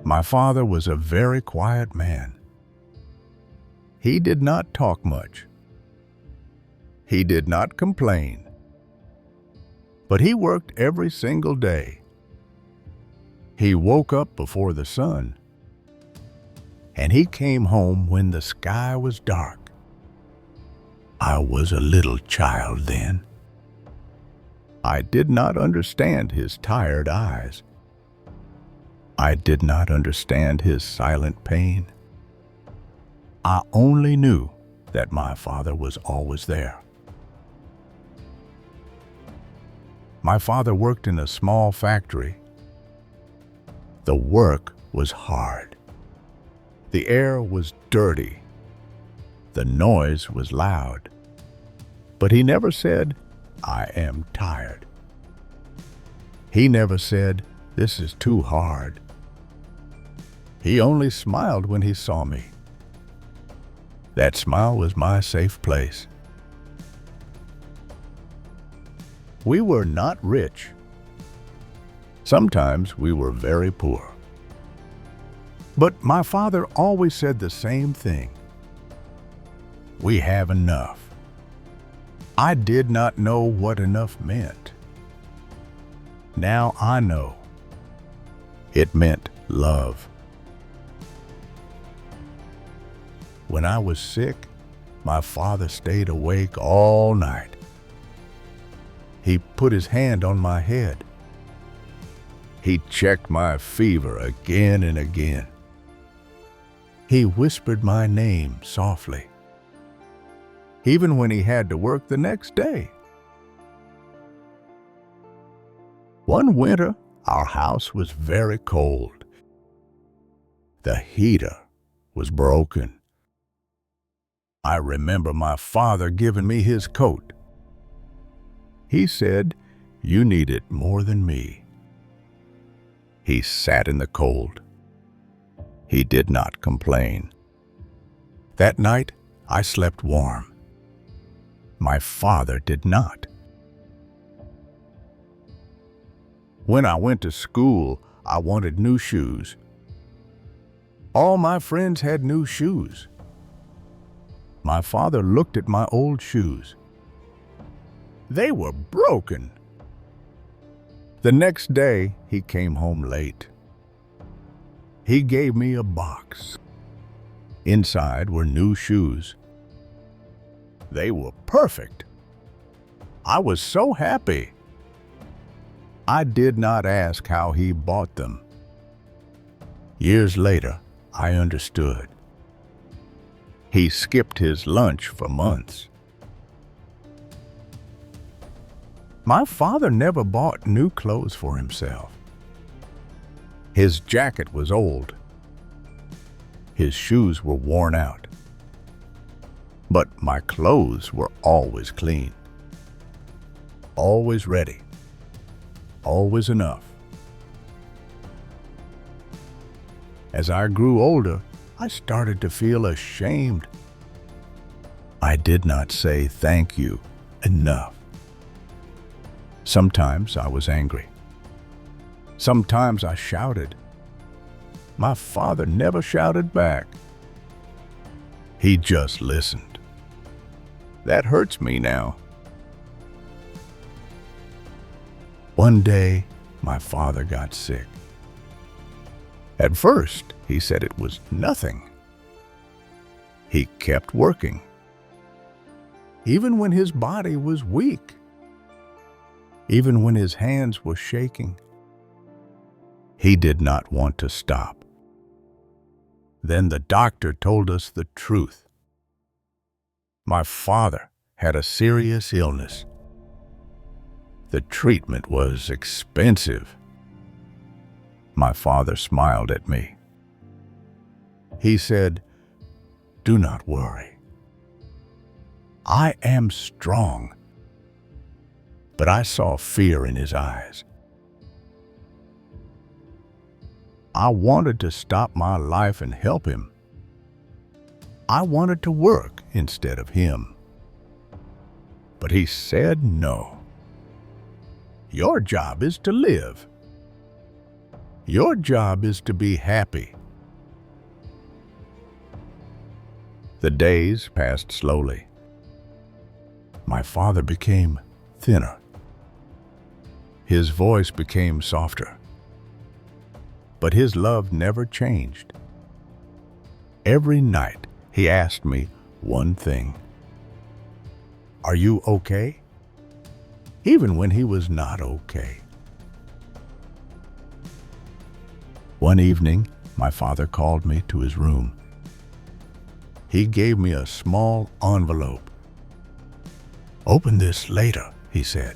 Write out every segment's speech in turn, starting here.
My father was a very quiet man. He did not talk much. He did not complain. But he worked every single day. He woke up before the sun, and he came home when the sky was dark. I was a little child then. I did not understand his tired eyes. I did not understand his silent pain. I only knew that my father was always there. My father worked in a small factory. The work was hard. The air was dirty. The noise was loud. But he never said, "I am tired." He never said, "This is too hard." He only smiled when he saw me. That smile was my safe place. We were not rich. Sometimes we were very poor. But my father always said the same thing. We have enough. I did not know what enough meant. Now I know. It meant love. When I was sick, my father stayed awake all night. He put his hand on my head. He checked my fever again and again. He whispered my name softly, even when he had to work the next day. One winter, our house was very cold. The heater was broken. I remember my father giving me his coat. He said, "You need it more than me." He sat in the cold. He did not complain. That night, I slept warm. My father did not. When I went to school, I wanted new shoes. All my friends had new shoes. My father looked at my old shoes. They were broken. The next day, he came home late. He gave me a box. Inside were new shoes. They were perfect. I was so happy. I did not ask how he bought them. Years later, I understood. He skipped his lunch for months. My father never bought new clothes for himself. His jacket was old. His shoes were worn out. But my clothes were always clean. Always ready. Always enough. As I grew older, I started to feel ashamed. I did not say thank you enough. Sometimes I was angry. Sometimes I shouted. My father never shouted back. He just listened. That hurts me now. One day, my father got sick. At first, he said it was nothing. He kept working, even when his body was weak, even when his hands were shaking. He did not want to stop. Then the doctor told us the truth. My father had a serious illness. The treatment was expensive. My father smiled at me. He said, "Do not worry. I am strong." But I saw fear in his eyes. I wanted to stop my life and help him. I wanted to work instead of him. But he said no. Your job is to live. Your job is to be happy. The days passed slowly. My father became thinner. His voice became softer. But his love never changed. Every night he asked me one thing: "Are you okay?" Even when he was not okay. One evening, my father called me to his room. He gave me a small envelope. "Open this later," he said.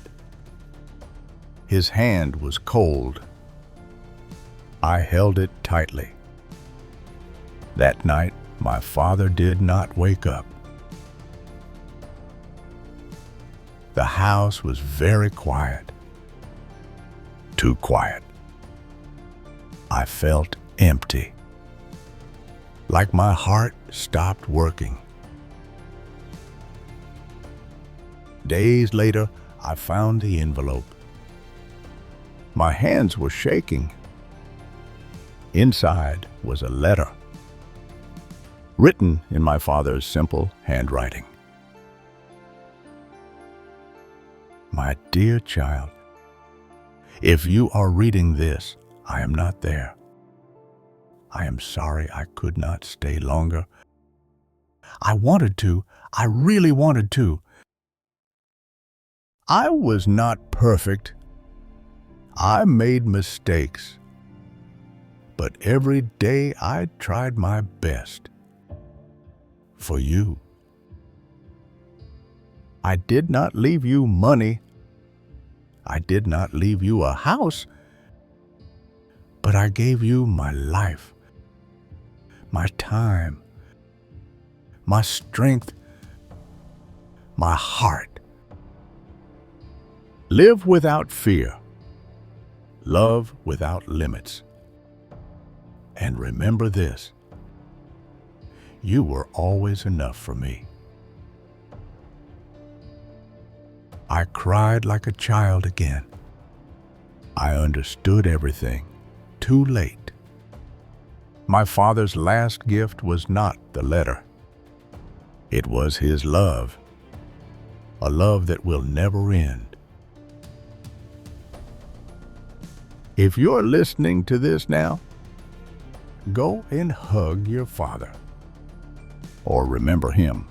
His hand was cold. I held it tightly. That night, my father did not wake up. The house was very quiet. Too quiet. I felt empty. Like my heart stopped working. Days later, I found the envelope. My hands were shaking. Inside was a letter, written in my father's simple handwriting. My dear child, if you are reading this, I am not there. I am sorry I could not stay longer. I wanted to. I really wanted to. I was not perfect. I made mistakes. But every day I tried my best. For you. I did not leave you money. I did not leave you a house. But I gave you my life, my time, my strength, my heart. Live without fear. Love without limits. And remember this: you were always enough for me. I cried like a child again. I understood everything. Too late. My father's last gift was not the letter. It was his love, a love that will never end. If you're listening to this now, go and hug your father, or remember him,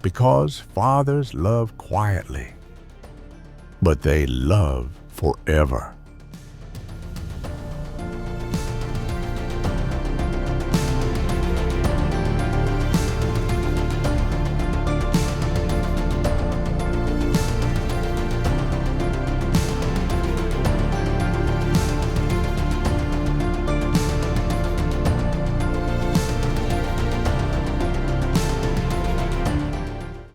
because fathers love quietly, but they love forever.